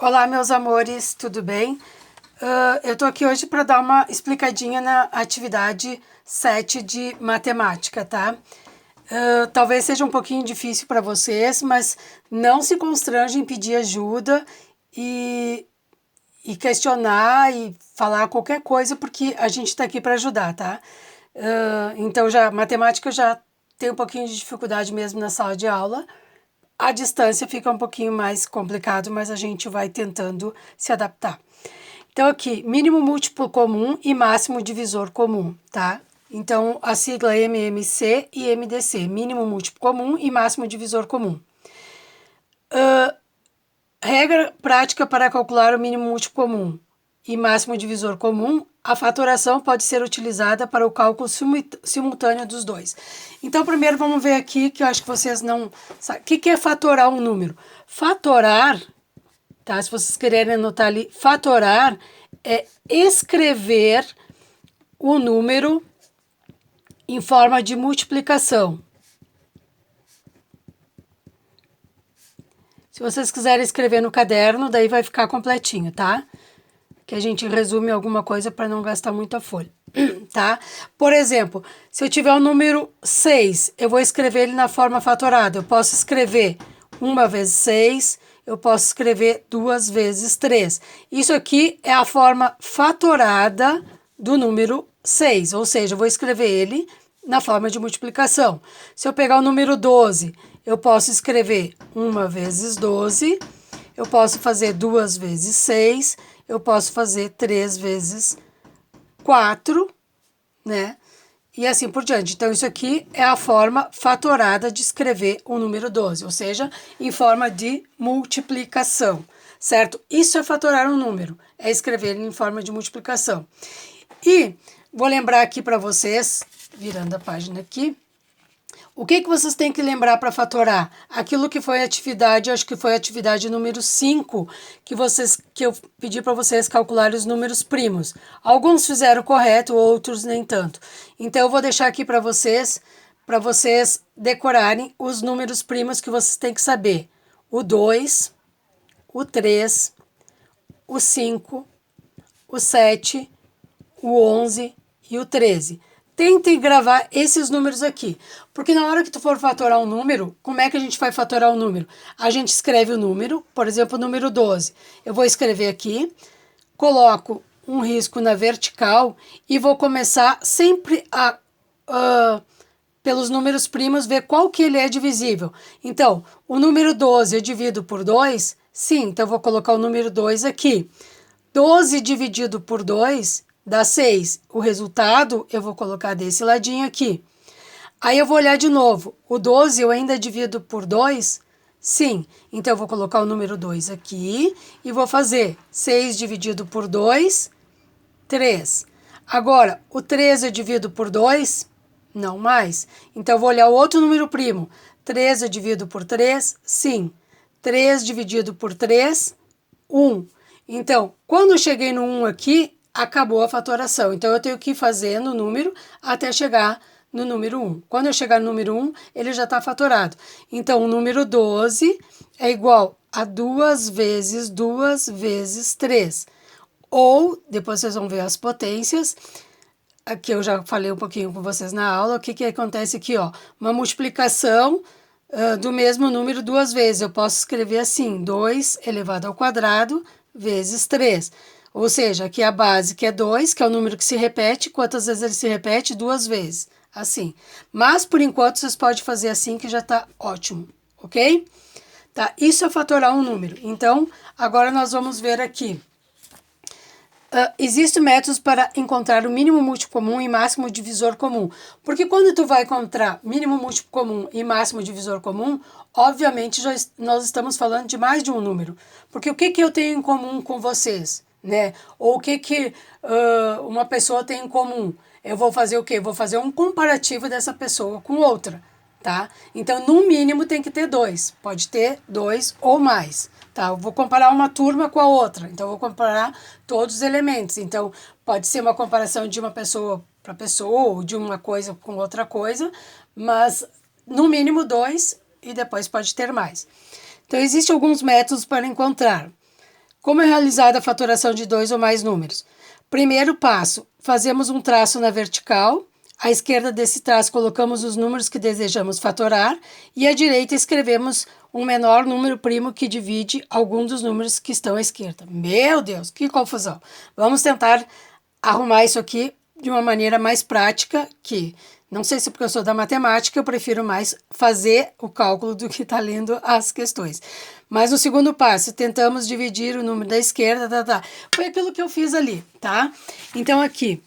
Olá, meus amores, tudo bem? Eu tô aqui hoje para dar uma explicadinha na atividade 7 de matemática, tá? Talvez seja um pouquinho difícil para vocês, mas não se constrange em pedir ajuda e, questionar e falar qualquer coisa, porque a gente está aqui para ajudar, tá? Então, matemática já tem um pouquinho de dificuldade mesmo na sala de aula. A distância fica um pouquinho mais complicado, mas a gente vai tentando se adaptar. Então, aqui, mínimo múltiplo comum e máximo divisor comum, tá? Então, a sigla é MMC e MDC, mínimo múltiplo comum e máximo divisor comum. Regra prática para calcular o mínimo múltiplo comum e máximo divisor comum, a fatoração pode ser utilizada para o cálculo simultâneo dos dois. Então, primeiro vamos ver aqui, que eu acho que vocês não sabem. O que é fatorar um número? Fatorar, tá? Se vocês quererem anotar ali, fatorar é escrever o número em forma de multiplicação. Se vocês quiserem escrever no caderno, daí vai ficar completinho, tá? Que a gente resume alguma coisa para não gastar muita folha, tá? Por exemplo, se eu tiver o número 6, eu vou escrever ele na forma fatorada. Eu posso escrever 1 vezes 6, eu posso escrever 2 vezes 3. Isso aqui é a forma fatorada do número 6, ou seja, eu vou escrever ele na forma de multiplicação. Se eu pegar o número 12, eu posso escrever 1 vezes 12, eu posso fazer 2 vezes 6, eu posso fazer 3 vezes 4, né? E assim por diante. Então, isso aqui é a forma fatorada de escrever o número 12, ou seja, em forma de multiplicação, certo? Isso é fatorar um número, é escrever ele em forma de multiplicação. E vou lembrar aqui para vocês, virando a página aqui, o que vocês têm que lembrar para fatorar? Aquilo que foi a atividade, acho que foi a atividade número 5, que eu pedi para vocês calcularem os números primos. Alguns fizeram correto, outros nem tanto. Então, eu vou deixar aqui para vocês decorarem os números primos que vocês têm que saber. O 2, o 3, o 5, o 7, o 11 e o 13. Tentem gravar esses números aqui, porque na hora que tu for fatorar um número, como é que a gente vai fatorar um número? A gente escreve o número, por exemplo, o número 12. Eu vou escrever aqui, coloco um risco na vertical e vou começar sempre pelos números primos, ver qual que ele é divisível. Então, o número 12 eu divido por 2? Sim, então eu vou colocar o número 2 aqui. 12 dividido por 2 dá 6. O resultado eu vou colocar desse ladinho aqui. Aí eu vou olhar de novo. O 12 eu ainda divido por 2? Sim. Então eu vou colocar o número 2 aqui e vou fazer 6 dividido por 2, 3. Agora, o 13 eu divido por 2? Não mais. Então eu vou olhar o outro número primo. 3 eu divido por 3? Sim. 3 dividido por 3, 1. Então, quando eu cheguei no 1 aqui, acabou a fatoração. Então, eu tenho que ir fazendo o número até chegar no número 1. Quando eu chegar no número 1, ele já está fatorado. Então, o número 12 é igual a 2 vezes 2 vezes 3. Ou, depois vocês vão ver as potências, aqui eu já falei um pouquinho com vocês na aula, o que acontece aqui, ó, uma multiplicação do mesmo número duas vezes. Eu posso escrever assim, 2 elevado ao quadrado vezes 3. Ou seja, aqui a base que é 2, que é o número que se repete. Quantas vezes ele se repete? 2 vezes. Assim. Mas, por enquanto, vocês podem fazer assim, que já está ótimo. Ok? Tá? Isso é fatorar um número. Então, agora nós vamos ver aqui. Existem métodos para encontrar o mínimo múltiplo comum e máximo divisor comum. Porque quando tu vai encontrar mínimo múltiplo comum e máximo divisor comum, obviamente nós estamos falando de mais de um número. Porque o que eu tenho em comum com vocês? Né? Ou o que uma pessoa tem em comum? Eu vou fazer o quê? Vou fazer um comparativo dessa pessoa com outra. Tá? Então, no mínimo, tem que ter 2. Pode ter 2 ou mais. Tá? Eu vou comparar uma turma com a outra. Então, eu vou comparar todos os elementos. Então, pode ser uma comparação de uma pessoa para pessoa ou de uma coisa com outra coisa, mas no mínimo 2 e depois pode ter mais. Então, existem alguns métodos para encontrar. Como é realizada a fatoração de 2 ou mais números? Primeiro passo, fazemos um traço na vertical. À esquerda desse traço colocamos os números que desejamos fatorar e à direita escrevemos um menor número primo que divide algum dos números que estão à esquerda. Meu Deus, que confusão! Vamos tentar arrumar isso aqui de uma maneira mais prática, que não sei se porque eu sou da matemática, eu prefiro mais fazer o cálculo do que estar lendo as questões. Mas no segundo passo, tentamos dividir o número da esquerda, Foi pelo que eu fiz ali, tá? Então aqui,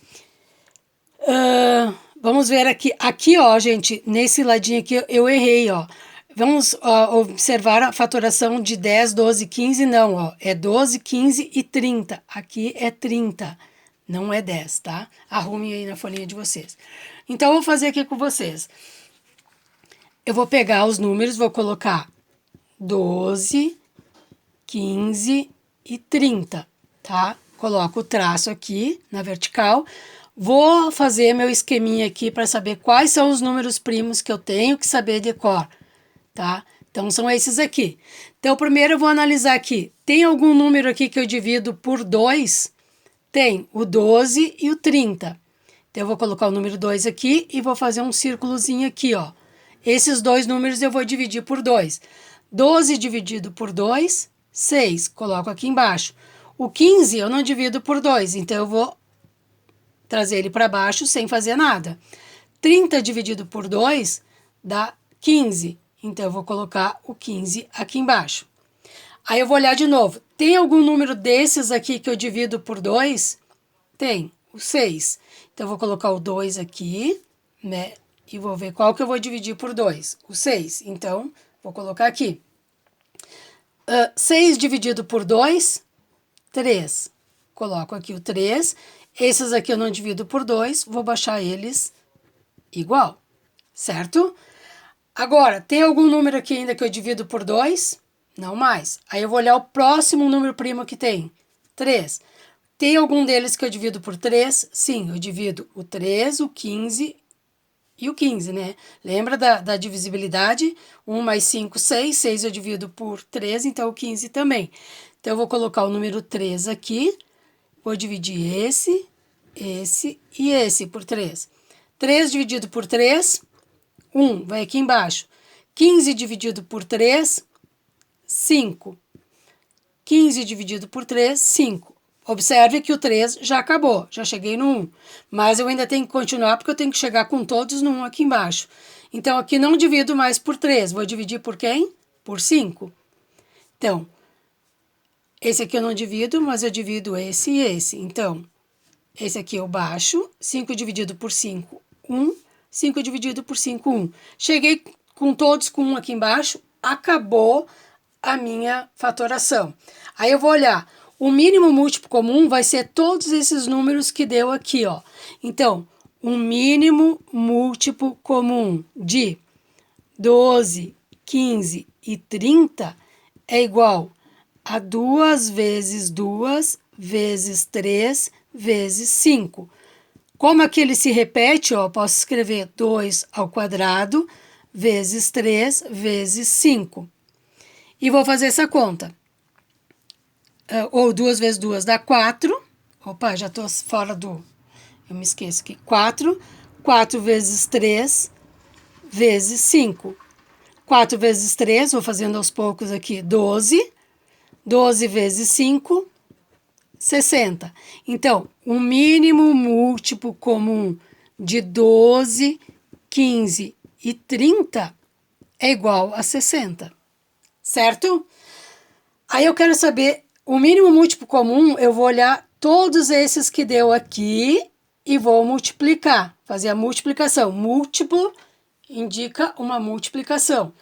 vamos ver aqui. Aqui, ó, gente, nesse ladinho aqui eu errei, ó. Vamos observar a fatoração de 10, 12, 15, não, ó. É 12, 15 e 30. Aqui é 30, não é 10, tá? Arrumem aí na folhinha de vocês. Então, eu vou fazer aqui com vocês. Eu vou pegar os números, vou colocar 12, 15 e 30, tá? Coloco o traço aqui na vertical. Vou fazer meu esqueminha aqui para saber quais são os números primos que eu tenho que saber de cor, tá? Então, são esses aqui. Então, primeiro eu vou analisar aqui. Tem algum número aqui que eu divido por 2? Tem o 12 e o 30. Então, eu vou colocar o número 2 aqui e vou fazer um círculozinho aqui, ó. Esses dois números eu vou dividir por 2. 12 dividido por 2, 6. Coloco aqui embaixo. O 15 eu não divido por 2, então eu vou trazer ele para baixo sem fazer nada. 30 dividido por 2 dá 15. Então, eu vou colocar o 15 aqui embaixo. Aí, eu vou olhar de novo. Tem algum número desses aqui que eu divido por 2? Tem, o 6. Então, eu vou colocar o 2 aqui, né? E vou ver qual que eu vou dividir por 2. O 6. Então, vou colocar aqui. 6 dividido por 2, 3. Coloco aqui o 3. Esses aqui eu não divido por 2, vou baixar eles igual, certo? Agora, tem algum número aqui ainda que eu divido por 2? Não mais. Aí eu vou olhar o próximo número primo que tem, 3. Tem algum deles que eu divido por 3? Sim, eu divido o 3, o 15 e o 15, né? Lembra da divisibilidade? 1 mais 5, 6. 6 eu divido por 3, então o 15 também. Então, eu vou colocar o número 3 aqui. Vou dividir esse e esse por 3. 3 dividido por 3, 1, vai aqui embaixo. 15 dividido por 3, 5. 15 dividido por 3, 5. Observe que o 3 já acabou, já cheguei no 1. Mas eu ainda tenho que continuar porque eu tenho que chegar com todos no 1 aqui embaixo. Então, aqui não divido mais por 3. Vou dividir por quem? Por 5. Então, esse aqui eu não divido, mas eu divido esse e esse. Então, esse aqui eu baixo. 5 dividido por 5, 1. 5 dividido por 5, 1. Cheguei com todos com 1 aqui embaixo. Acabou a minha fatoração. Aí eu vou olhar. O mínimo múltiplo comum vai ser todos esses números que deu aqui, ó. Então, um mínimo múltiplo comum de 12, 15 e 30 é igual a 2 vezes 2 vezes 3 vezes 5. Como aqui ele se repete, ó, posso escrever 2 ao quadrado vezes 3 vezes 5. E vou fazer essa conta. Ou 2 vezes 2 dá 4. Opa, já estou fora do... Eu me esqueço aqui. 4. 4 vezes 3 vezes 5. 4 vezes 3, vou fazendo aos poucos aqui, 12. 12 vezes 5, 60. Então, o mínimo múltiplo comum de 12, 15 e 30 é igual a 60. Certo? Aí eu quero saber o mínimo múltiplo comum, eu vou olhar todos esses que deu aqui e vou multiplicar, fazer a multiplicação. Múltiplo indica uma multiplicação.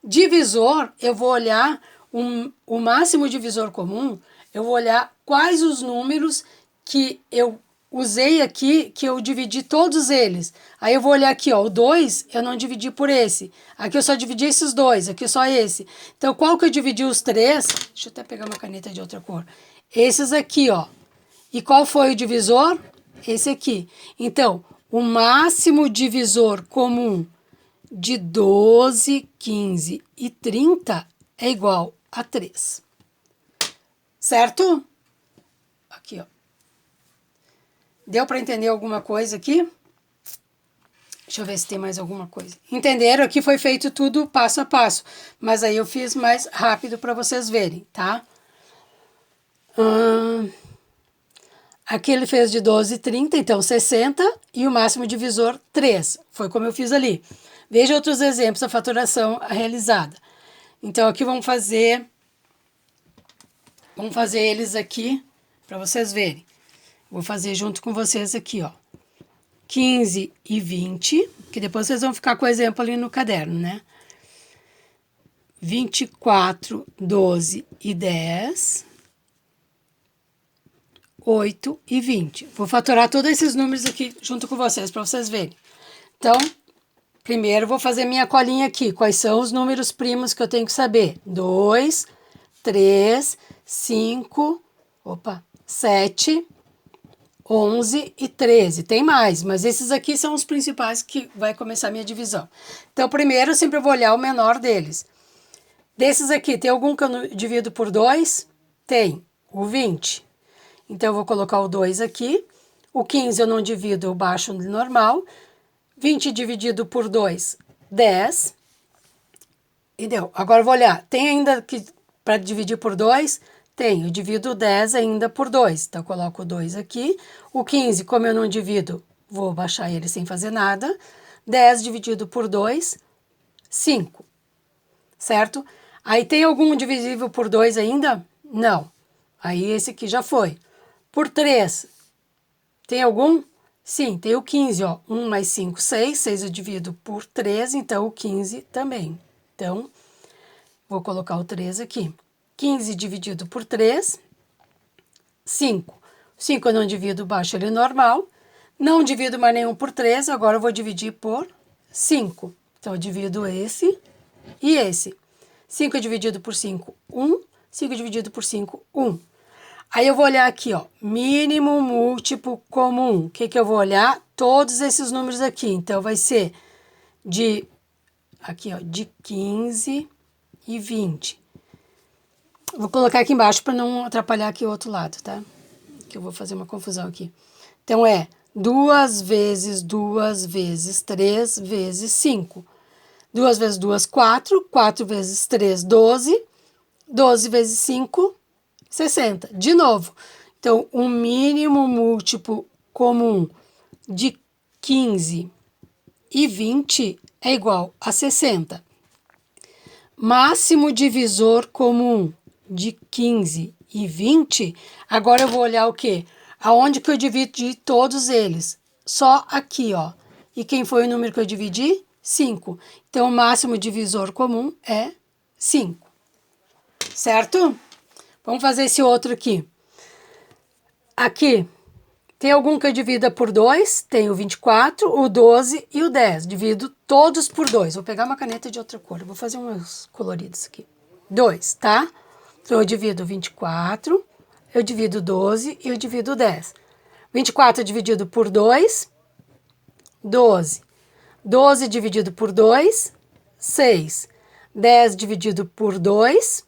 Divisor, eu vou olhar o máximo divisor comum, eu vou olhar quais os números que eu usei aqui, que eu dividi todos eles. Aí eu vou olhar aqui, ó, o 2 eu não dividi por esse. Aqui eu só dividi esses dois, aqui só esse. Então, qual que eu dividi os 3? Deixa eu até pegar uma caneta de outra cor. Esses aqui, ó. E qual foi o divisor? Esse aqui. Então, o máximo divisor comum de 12, 15 e 30 é igual a 3. certo? Aqui, ó. Deu para entender alguma coisa aqui? Deixa eu ver se tem mais alguma coisa. Entenderam? Aqui foi feito tudo passo a passo, mas aí eu fiz mais rápido para vocês verem, tá? Aqui ele fez de 12 a 30, então 60, e o máximo divisor 3. Foi como eu fiz ali. Veja outros exemplos da fatoração realizada. Então aqui vamos fazer eles aqui para vocês verem. Vou fazer junto com vocês aqui, ó. 15 e 20, que depois vocês vão ficar com o exemplo ali no caderno, né? 24, 12 e 10, 8 e 20. Vou fatorar todos esses números aqui junto com vocês, para vocês verem. Então, primeiro vou fazer minha colinha aqui. Quais são os números primos que eu tenho que saber? 2, 3, 5, 7, 11 e 13. Tem mais, mas esses aqui são os principais que vai começar a minha divisão. Então, primeiro eu sempre vou olhar o menor deles. Desses aqui, tem algum que eu divido por 2? Tem, o 20. Então, eu vou colocar o 2 aqui. O 15 eu não divido, eu baixo de normal. 20 dividido por 2, 10. E deu. Agora eu vou olhar. Tem ainda que para dividir por 2? Tem. Eu divido 10 ainda por 2. Então, eu coloco o 2 aqui. O 15, como eu não divido, vou baixar ele sem fazer nada. 10 dividido por 2, 5. Certo? Aí tem algum divisível por 2 ainda? Não. Aí esse aqui já foi. Por 3, tem algum? Sim, tem o 15, ó. 1 mais 5, 6. 6 eu divido por 3, então o 15 também. Então, vou colocar o 3 aqui. 15 dividido por 3, 5. 5 eu não divido, baixo ele normal. Não divido mais nenhum por 3, agora eu vou dividir por 5. Então, eu divido esse e esse. 5 dividido por 5, 1. 5 dividido por 5, 1. Aí eu vou olhar aqui, ó, mínimo múltiplo comum. O que que eu vou olhar? Todos esses números aqui. Então, vai ser aqui, ó, de 15 e 20. Vou colocar aqui embaixo para não atrapalhar aqui o outro lado, tá? Que eu vou fazer uma confusão aqui. Então, 2 vezes 2 vezes 3 vezes 5. 2 vezes 2, 4. 4 vezes 3, 12. 12 vezes 5, 60. De novo. Então, o mínimo múltiplo comum de 15 e 20 é igual a 60. Máximo divisor comum de 15 e 20, agora eu vou olhar o quê? Aonde que eu dividi todos eles? Só aqui, ó. E quem foi o número que eu dividi? 5. Então, o máximo divisor comum é 5. Certo? Vamos fazer esse outro aqui. Aqui, tem algum que eu divida por 2? Tem o 24, o 12 e o 10. Divido todos por 2. Vou pegar uma caneta de outra cor. Vou fazer uns coloridos aqui. 2, tá? Então, eu divido 24, eu divido 12 e eu divido 10. 24 dividido por 2, 12. 12 dividido por 2, 6. 10 dividido por 2,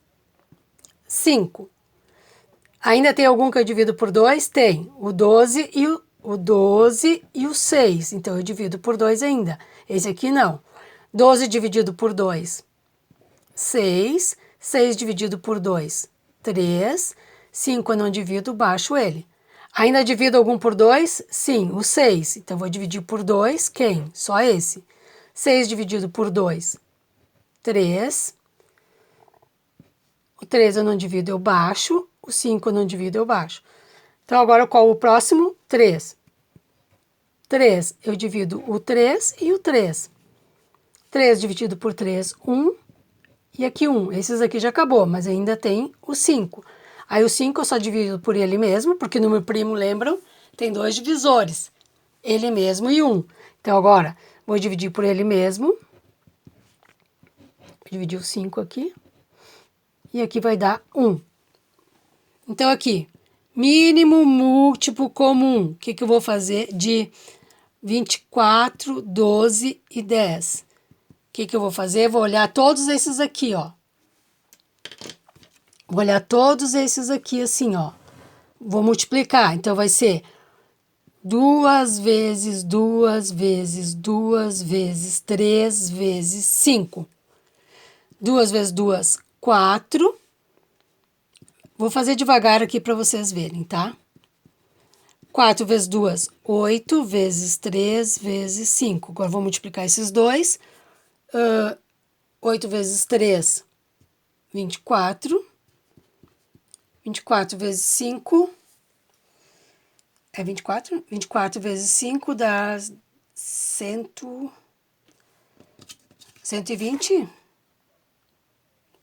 5. Ainda tem algum que eu divido por 2? Tem. O 12 e o 6. Então, eu divido por 2 ainda. Esse aqui não. 12 dividido por 2, 6. 6 dividido por 2, 3. 5 eu não divido, baixo ele. Ainda divido algum por 2? Sim, o 6. Então, vou dividir por 2, quem? Só esse. 6 dividido por 2, 3. O 3 eu não divido, eu baixo. O 5 eu não divido, eu baixo. Então, agora qual o próximo? 3. 3, eu divido o 3 e o 3. 3 dividido por 3, 1. E aqui 1. Esses aqui já acabou, mas ainda tem o 5. Aí o 5 eu só divido por ele mesmo, porque número primo, lembram? Tem 2 divisores. Ele mesmo e 1. Então, agora, vou dividir por ele mesmo. Vou dividir o 5 aqui. E aqui vai dar 1. Então, aqui, mínimo múltiplo comum. O que que eu vou fazer de 24, 12 e 10? O que que eu vou fazer? Vou olhar todos esses aqui, ó. Vou olhar todos esses aqui assim, ó. Vou multiplicar, então vai ser 2 vezes 2 vezes 2 vezes 3 vezes 5. 2 vezes 2, 4. Vou fazer devagar aqui para vocês verem, tá? 4 vezes 2, 8 vezes 3 vezes 5. Agora vou multiplicar esses dois. 8 vezes 3, 24. 24 vezes 5 é 24. 24 vezes 5 dá 120.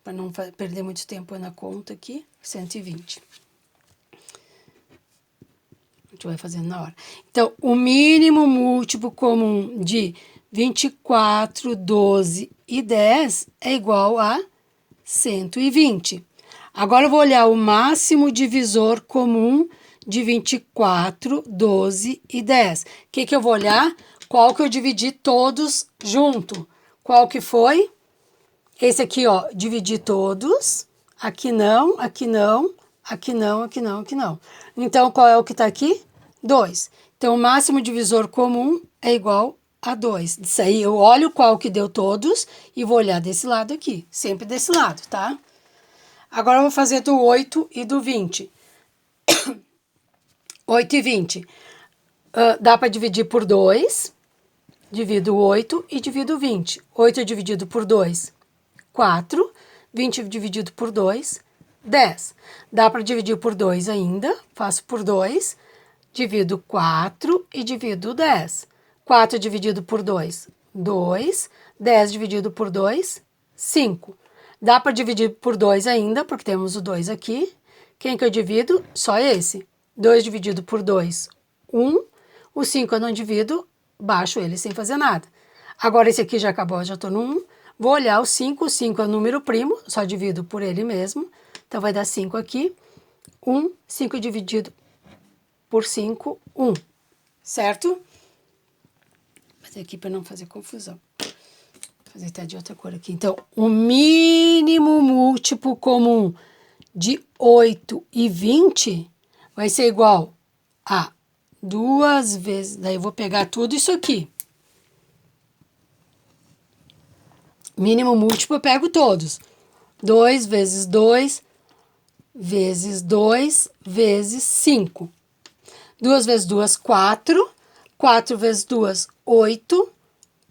Para não perder muito tempo na conta aqui, 120. A gente vai fazendo na hora. Então, o mínimo múltiplo comum de 24, 12 e 10 é igual a 120. Agora eu vou olhar o máximo divisor comum de 24, 12 e 10. O que eu vou olhar? Qual que eu dividi todos junto? Qual que foi? Esse aqui, ó, dividi todos. Aqui não, aqui não, aqui não, aqui não, aqui não. Então, qual é o que tá aqui? 2. Então, o máximo divisor comum é igual a 2. Isso aí, eu olho qual que deu todos e vou olhar desse lado aqui. Sempre desse lado, tá? Agora, eu vou fazer do 8 e do 20. 8 e 20. Dá para dividir por 2. Divido 8 e divido 20. 8 dividido por 2, 4. 20 dividido por 2, 10. Dá para dividir por 2 ainda. Faço por 2. Divido 4 e divido 10. 4 dividido por 2, 2. 10 dividido por 2, 5. Dá para dividir por 2 ainda, porque temos o 2 aqui. Quem que eu divido? Só esse. 2 dividido por 2, 1. O 5 eu não divido, baixo ele sem fazer nada. Agora esse aqui já acabou, já estou no 1. Vou olhar o 5 é o número primo, só divido por ele mesmo. Então vai dar 5 aqui. 1, 5 dividido por 5, 1. Certo? Vou fazer aqui para não fazer confusão. Vou fazer até de outra cor aqui. Então, o mínimo múltiplo comum de 8 e 20 vai ser igual a 2 vezes... Daí eu vou pegar tudo isso aqui. Mínimo múltiplo eu pego todos. 2 vezes 2 vezes 2 vezes 5. 2 vezes 2, 4. 4 vezes 2, 8.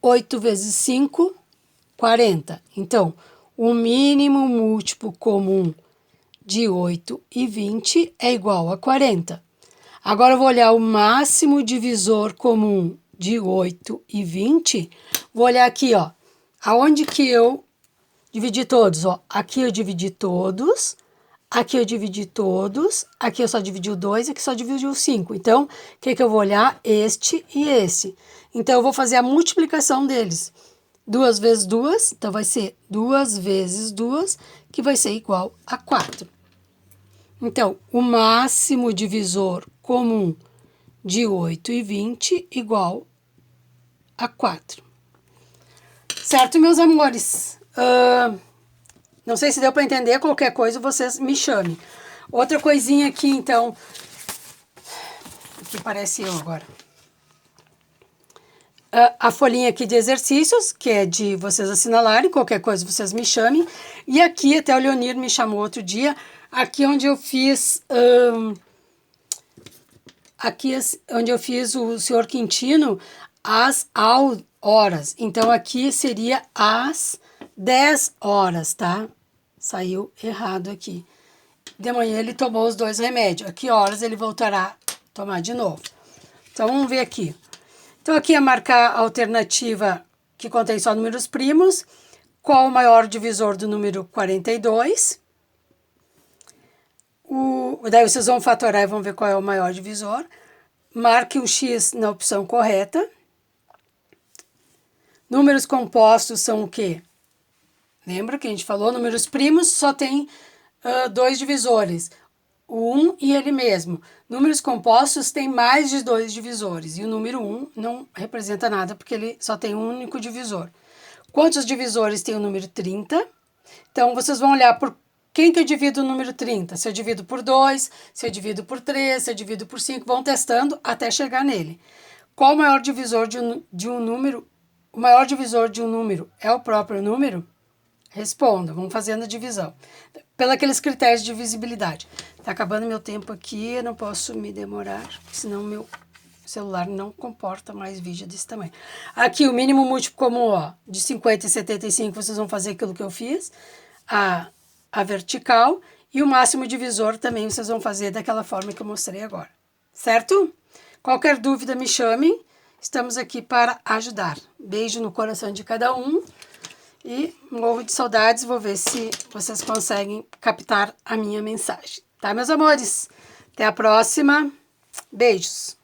8 vezes 5, 40. Então, o mínimo múltiplo comum de 8 e 20 é igual a 40. Agora eu vou olhar o máximo divisor comum de 8 e 20. Vou olhar aqui, ó. Aonde que eu dividi todos, ó. Aqui eu dividi todos. Aqui eu dividi todos, aqui eu só dividi o 2, aqui só dividi o 5. Então, o que eu vou olhar? Este e esse. Então, eu vou fazer a multiplicação deles. 2 vezes 2, então vai ser 2 vezes 2, que vai ser igual a 4. Então, o máximo divisor comum de 8 e 20 igual a 4. Certo, meus amores? Não sei se deu para entender, qualquer coisa vocês me chamem. Outra coisinha aqui, então, que parece eu agora. A folhinha aqui de exercícios, que é de vocês assinalarem, qualquer coisa vocês me chamem. E aqui, até o Leonir me chamou outro dia, aqui onde eu fiz... aqui onde eu fiz o senhor Quintino, as horas. Então, aqui seria às 10 horas, tá? Saiu errado aqui. De manhã ele tomou os 2 remédios. A que horas ele voltará a tomar de novo? Então, vamos ver aqui. Então, aqui é marcar a alternativa que contém só números primos. Qual o maior divisor do número 42? Daí vocês vão fatorar e vão ver qual é o maior divisor. Marque um X na opção correta. Números compostos são o quê? Lembra que a gente falou? Números primos só tem 2 divisores. O 1 e ele mesmo. Números compostos tem mais de 2 divisores. E o número 1 não representa nada, porque ele só tem um único divisor. Quantos divisores tem o número 30? Então, vocês vão olhar por quem que eu divido o número 30? Se eu divido por 2, se eu divido por 3, se eu divido por 5, vão testando até chegar nele. Qual o maior divisor de um número? O maior divisor de um número é o próprio número? Responda, vamos fazendo a divisão. Pelos critérios de divisibilidade. Tá acabando meu tempo aqui, eu não posso me demorar, senão meu celular não comporta mais vídeo desse tamanho. Aqui o mínimo múltiplo comum, ó, de 50 e 75, vocês vão fazer aquilo que eu fiz, a vertical, e o máximo divisor também vocês vão fazer daquela forma que eu mostrei agora. Certo? Qualquer dúvida me chamem, estamos aqui para ajudar. Beijo no coração de cada um. E morro de saudades, vou ver se vocês conseguem captar a minha mensagem. Tá, meus amores? Até a próxima. Beijos.